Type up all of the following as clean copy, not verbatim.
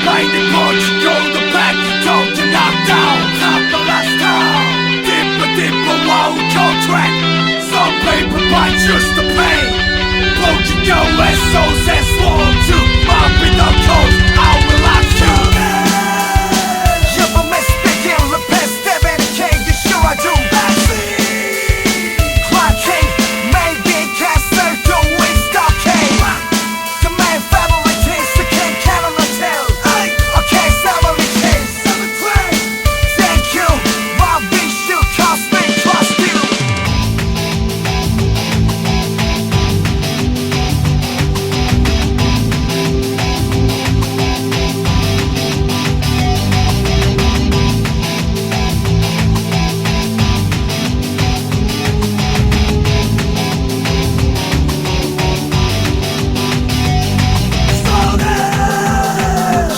Blinding punch, go the back, don't you knock down. Not the last time. Dipper, wow, contract. Some paper by just the pain. Poking your SOS and sworn to mopping the cold. I will ask you. You're a mystic in the past, David King, you sure I do. Clark King, maybe Castle, do we stop King? The main family taste, the king can't tell. Okay, family taste. Thank you, Bobby should cost me, trust you.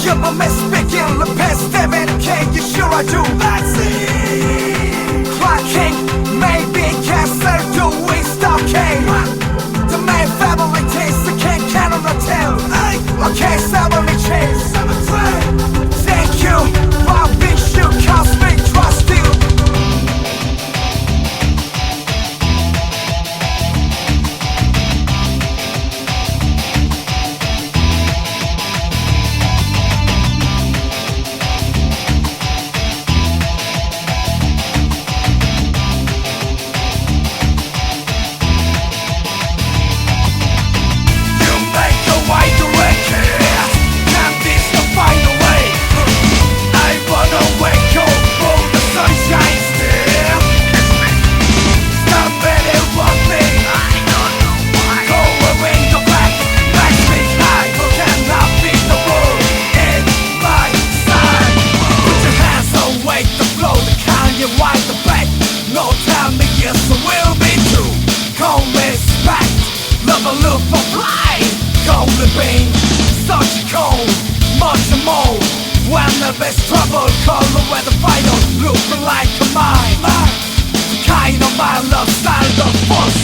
You're a mystic in the past, David King, you sure I do. Clark King, maybe Castle, do we stop King? The main family taste, the king cannot tell. Okay, family chase. Thank you, Bobby should cost me, trust you. You make a wide direction, and this the final way. I wanna wake up for the sunshine still. Stop it and want me. Go away, go back, back me high. Cannot be the world in my side. Put your hands away the flow, the kind you wipe the back. No tell me yes, I will be true. Come respect, love a look for life. Golden beam, such a cold, much more. When the best trouble, color where the final look like a mine. The kind of my love style, the force.